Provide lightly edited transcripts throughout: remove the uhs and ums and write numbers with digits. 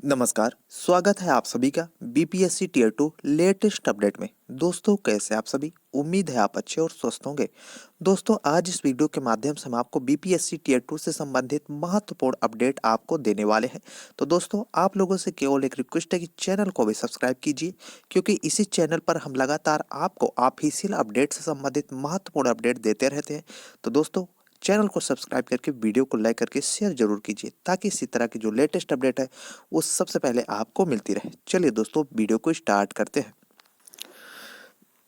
नमस्कार, स्वागत है आप सभी का बीपीएससी टीयर 2 लेटेस्ट अपडेट में। दोस्तों, कैसे आप सभी? उम्मीद है आप अच्छे और स्वस्थ होंगे। दोस्तों, आज इस वीडियो के माध्यम से हम आपको बीपीएससी टीयर 2 से संबंधित महत्वपूर्ण अपडेट आपको देने वाले हैं। तो दोस्तों, आप लोगों से केवल एक रिक्वेस्ट है कि चैनल को भी सब्सक्राइब कीजिए, क्योंकि इसी चैनल पर हम लगातार आपको ऑफिशियल अपडेट से संबंधित महत्वपूर्ण अपडेट देते रहते हैं। तो दोस्तों, चैनल को सब्सक्राइब करके वीडियो को लाइक करके शेयर जरूर कीजिए, ताकि इसी तरह की जो लेटेस्ट अपडेट है वो सबसे पहले आपको मिलती रहे। चलिए दोस्तों, वीडियो को स्टार्ट करते हैं।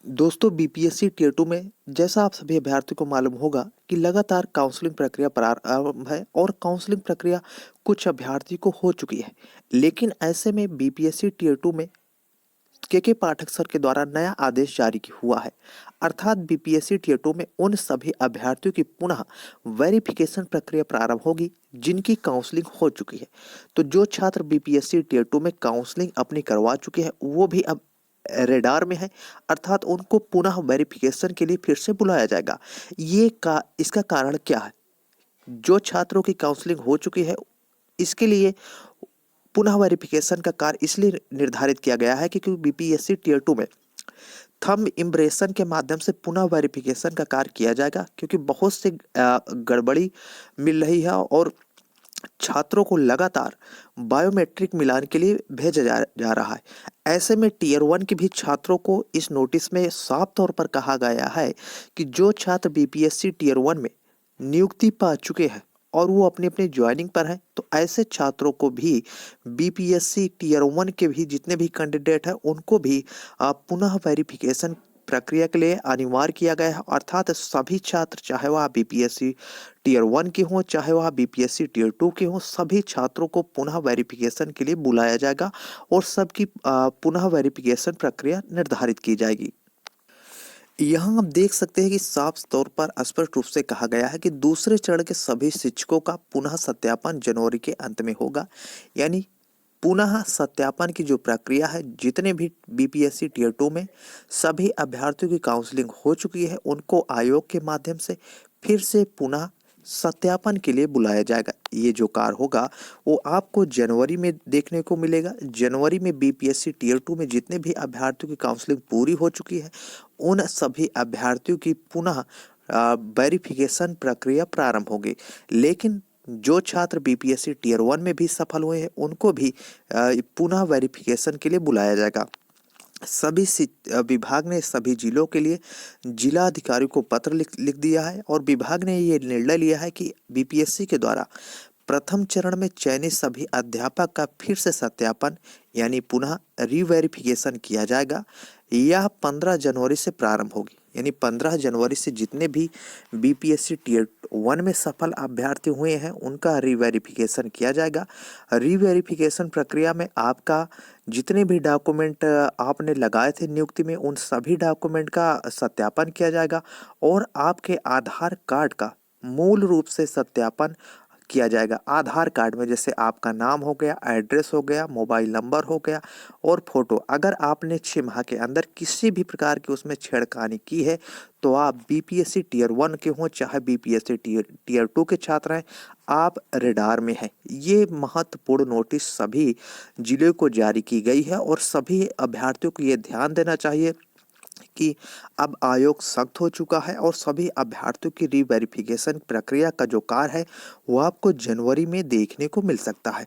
दोस्तों, बीपीएससी टीयर 2 में जैसा आप सभी अभ्यर्थियों को मालूम होगा कि लगातार काउंसलिंग प्रक्रिया प्रारंभ है और काउंसलिंग प्रक्रिया कुछ अभ्यर्थी को हो चुकी है। लेकिन ऐसे में बीपीएससी टीयर 2 में के पाठक सर के द्वारा नया आदेश जारी हुआ है। अर्थात बीपीएससी टीयर 2 में उन सभी अभ्यर्थियों की पुनः वेरिफिकेशन प्रक्रिया प्रारंभ होगी जिनकी काउंसलिंग हो चुकी है। तो जो छात्र बीपीएससी टीयर 2 में काउंसलिंग अपनी करवा चुके हैं वो भी अब रेडार में है, अर्थात उनको पुनः वेरिफिकेशन के लिए फिर से बुलाया जाएगा। इसका कारण क्या है? जो छात्रों की काउंसलिंग हो चुकी है, इसके लिए पुनः वेरिफिकेशन का कार्य इसलिए निर्धारित किया गया है क्योंकि बीपीएससी टीयर 2 में थंब इम्प्रेशन के माध्यम से पुनः वेरिफिकेशन का कार्य किया जाएगा, क्योंकि बहुत से गड़बड़ी मिल रही है और छात्रों को लगातार बायोमेट्रिक मिलान के लिए भेजा जा रहा है। ऐसे में टीयर 1 के भी छात्रों को इस नोटिस में साफ तौर पर कहा गया है कि जो छात्र बीपीएससी टीयर 1 में नियुक्ति पा चुके हैं और वो अपनी अपनी ज्वाइनिंग पर हैं, तो ऐसे छात्रों को भी बीपीएससी टीयर 1 के भी जितने भी कैंडिडेट हैं उनको भी पुनः वेरिफिकेशन प्रक्रिया के लिए अनिवार्य किया गया है। अर्थात सभी छात्र, चाहे वह बीपीएससी टीयर 1 के हों चाहे वह बीपीएससी टीयर 2 के हों, सभी छात्रों को पुनः वेरिफिकेशन के लिए बुलाया जाएगा और सबकी पुनः वेरिफिकेशन प्रक्रिया निर्धारित की जाएगी। यहाँ आप देख सकते हैं कि साफ तौर पर स्पष्ट रूप से कहा गया है कि दूसरे चरण के सभी शिक्षकों का पुनः सत्यापन जनवरी के अंत में होगा। यानी पुनः सत्यापन की जो प्रक्रिया है, जितने भी बीपीएससी टीयर 2 में सभी अभ्यर्थियों की काउंसलिंग हो चुकी है, उनको आयोग के माध्यम से फिर से पुनः सत्यापन के लिए बुलाया जाएगा। ये जो कार्य होगा वो आपको जनवरी में देखने को मिलेगा। जनवरी में बीपीएससी टीयर 2 में जितने भी अभ्यर्थियों की काउंसलिंग पूरी हो चुकी है, उन सभी अभ्यर्थियों की पुनः वेरिफिकेशन प्रक्रिया प्रारंभ होगी। लेकिन जो छात्र बीपीएससी टीयर 1 में भी सफल हुए हैं उनको भी पुनः वेरिफिकेशन के लिए बुलाया जाएगा। सभी विभाग ने सभी जिलों के लिए जिला अधिकारियों को पत्र लिख दिया है और विभाग ने ये निर्णय लिया है कि बीपीएससी के द्वारा प्रथम चरण में चयनित सभी अध्यापक का फिर से सत्यापन यानी पुनः रीवेरिफिकेशन किया जाएगा। यह 15 जनवरी से प्रारंभ होगी। यानी 15 जनवरी से जितने भी बीपीएससी टीयर 1 में सफल अभ्यर्थी हुए हैं उनका रीवेरिफिकेशन किया जाएगा। रीवेरिफिकेशन प्रक्रिया में आपका जितने भी डॉक्यूमेंट आपने लगाए थे नियुक्ति में, उन सभी डॉक्यूमेंट का सत्यापन किया जाएगा और आपके आधार कार्ड का मूल रूप से सत्यापन किया जाएगा। आधार कार्ड में जैसे आपका नाम हो गया, एड्रेस हो गया, मोबाइल नंबर हो गया और फोटो। अगर आपने 6 माह के अंदर किसी भी प्रकार की उसमें छेड़खानी की है तो आप बीपीएससी टीयर 1 के हों चाहे बीपीएससी टीयर 2 के छात्र हैं, आप रेडार में हैं। ये महत्वपूर्ण नोटिस सभी जिले को जारी की गई है और सभी अभ्यर्थियों को ये ध्यान देना चाहिए कि अब आयोग सख्त हो चुका है और सभी अभ्यर्थियों की रीवेरिफिकेशन प्रक्रिया का जो कार्य है वो आपको जनवरी में देखने को मिल सकता है।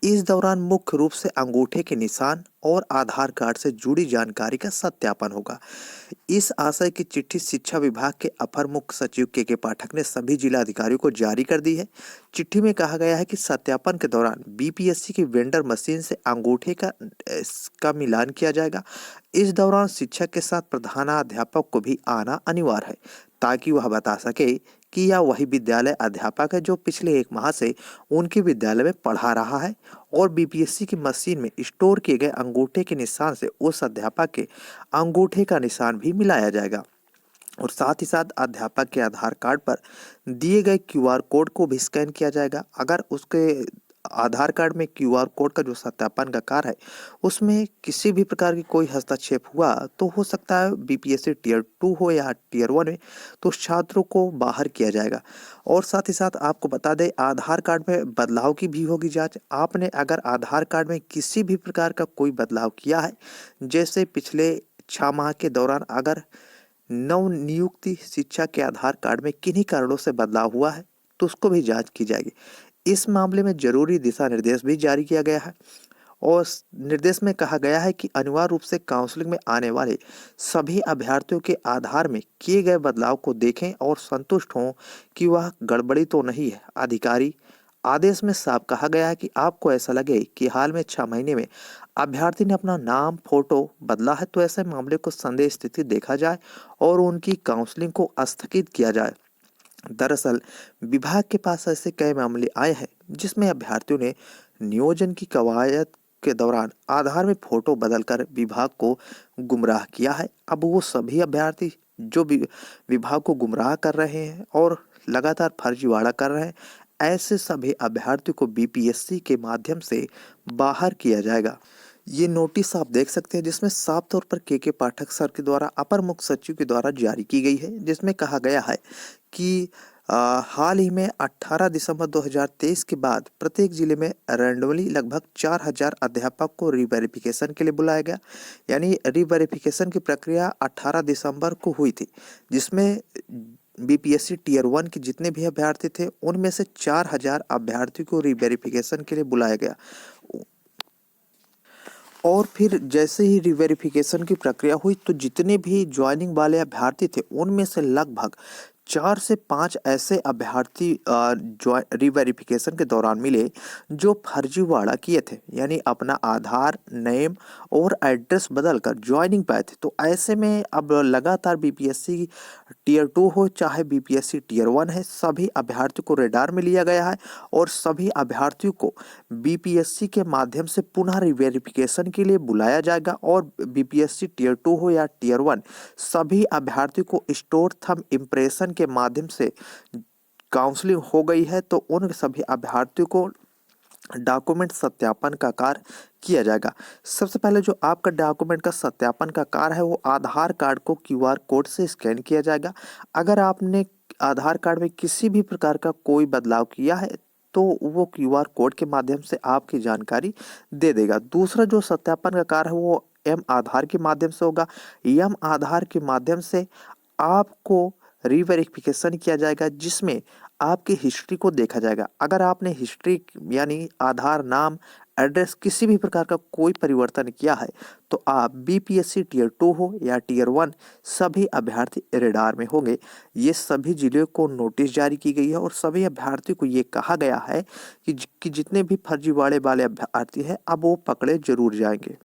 इस दौरान मुख्य रूप से अंगूठे के निशान और आधार कार्ड से जुड़ी जानकारी का सत्यापन होगा। इस आशय की चिट्ठी शिक्षा विभाग के अपर मुख्य सचिव के पाठक ने सभी जिला अधिकारियों को जारी कर दी है। चिट्ठी में कहा गया है कि सत्यापन के दौरान बीपीएससी की वेंडर मशीन से अंगूठे का मिलान किया जाएगा। इस दौरान शिक्षक के साथ प्रधानाध्यापक को भी आना अनिवार्य है, ताकि वह बता सके कि यह वही विद्यालय अध्यापक है जो पिछले 1 माह से उनके विद्यालय में पढ़ा रहा है। और बीपीएससी की मशीन में स्टोर किए गए अंगूठे के निशान से उस अध्यापक के अंगूठे का निशान भी मिलाया जाएगा और साथ ही साथ अध्यापक के आधार कार्ड पर दिए गए क्यूआर कोड को भी स्कैन किया जाएगा। अगर उसके आधार कार्ड में क्यूआर कोड का जो सत्यापन का कार्य है उसमें किसी भी प्रकार की कोई हस्तक्षेप हुआ तो हो सकता है बीपीएससी टीयर 2 हो या टीयर 1 में, तो छात्रों को बाहर किया जाएगा। और साथ ही साथ आपको बता दें, आधार कार्ड में बदलाव की भी होगी जांच। आपने अगर आधार कार्ड में किसी भी प्रकार का कोई बदलाव किया है, जैसे पिछले 6 माह के दौरान अगर नवनियुक्ति शिक्षा के आधार कार्ड में किन्हीं कारणों से बदलाव हुआ है तो उसको भी जांच की जाएगी। इस मामले में जरूरी दिशा निर्देश भी जारी किया गया है और निर्देश में कहा गया है कि अनिवार्य रूप से काउंसलिंग में आने वाले सभी अभ्यर्थियों के आधार में किए गए बदलाव को देखें और संतुष्ट हों कि वह गड़बड़ी तो नहीं है। अधिकारी आदेश में साफ कहा गया है कि आपको ऐसा लगे कि हाल में 6 महीने में अभ्यर्थी ने अपना नाम फोटो बदला है तो ऐसे मामले को संदेह स्थिति देखा जाए और उनकी काउंसलिंग को स्थगित किया जाए। दरअसल विभाग के पास ऐसे कई मामले आए हैं जिसमें अभ्यर्थियों ने नियोजन की कवायद के दौरान आधार में फोटो बदलकर विभाग को गुमराह किया है। अब वो सभी अभ्यर्थी जो विभाग को गुमराह कर रहे हैं और लगातार फर्जीवाड़ा कर रहे हैं, ऐसे सभी अभ्यर्थियों को बीपीएससी के माध्यम से बाहर किया जाएगा। ये नोटिस आप देख सकते हैं जिसमें साफ तौर पर के पाठक सर के द्वारा अपर मुख्य सचिव के द्वारा जारी की गई है, जिसमें कहा गया है कि हाल ही में 18 दिसंबर 2023 के बाद प्रत्येक जिले में रैंडमली लगभग 4000 अध्यापक को रीवेरिफिकेशन के लिए बुलाया गया। यानी रीवेरिफिकेशन की प्रक्रिया 18 दिसंबर को हुई थी, जिसमें बीपीएससी टीयर 1 के जितने भी अभ्यर्थी थे उनमें से 4000 अभ्यर्थियों को रीवेरिफिकेशन के लिए बुलाया गया। और फिर जैसे ही रीवेरिफिकेशन की प्रक्रिया हुई तो जितने भी ज्वाइनिंग वाले अभ्यर्थी थे उनमें से लगभग 4 से 5 ऐसे अभ्यर्थी रीवेरिफिकेशन के दौरान मिले जो फर्जीवाड़ा किए थे, यानी अपना आधार, नेम और एड्रेस बदलकर ज्वाइनिंग पाए थे। तो ऐसे में अब लगातार बीपीएससी टीयर 2 हो चाहे बीपीएससी टीयर 1 है, सभी अभ्यर्थियों को रेडार में लिया गया है और सभी अभ्यर्थियों को बीपीएससी के माध्यम से पुनः रीवेरिफिकेशन के लिए बुलाया जाएगा और बीपीएससी टीयर 2 हो या टीयर 1 सभी अभ्यर्थियों को स्टोर थंब इम्प्रेशन के माध्यम से काउंसलिंग हो गई है। तो उन सभी अभ्यर्थियों को डॉक्यूमेंट सत्यापन का कार्य किया जाएगा। सबसे पहले जो आपका डॉक्यूमेंट का सत्यापन का कार्य है वो आधार कार्ड को क्यूआर कोड से स्कैन किया जाएगा। अगर आपने आधार कार्ड में किसी भी प्रकार का कोई बदलाव किया है तो वो क्यूआर कोड के माध्यम से आपकी जानकारी दे देगा। दूसरा जो सत्यापन का कार्य है वो एम आधार के माध्यम से होगा। एम आधार के माध्यम से आपको रीवेरिफिकेशन किया जाएगा जिसमें आपकी हिस्ट्री को देखा जाएगा। अगर आपने हिस्ट्री यानी आधार, नाम, एड्रेस किसी भी प्रकार का कोई परिवर्तन किया है तो आप बीपीएससी टीयर 2 हो या टीयर 1 सभी अभ्यर्थी रेडार में होंगे। ये सभी जिलों को नोटिस जारी की गई है और सभी अभ्यर्थियों को ये कहा गया है कि जितने भी फर्जीवाड़े वाले अभ्यर्थी हैं अब वो पकड़े जरूर जाएंगे।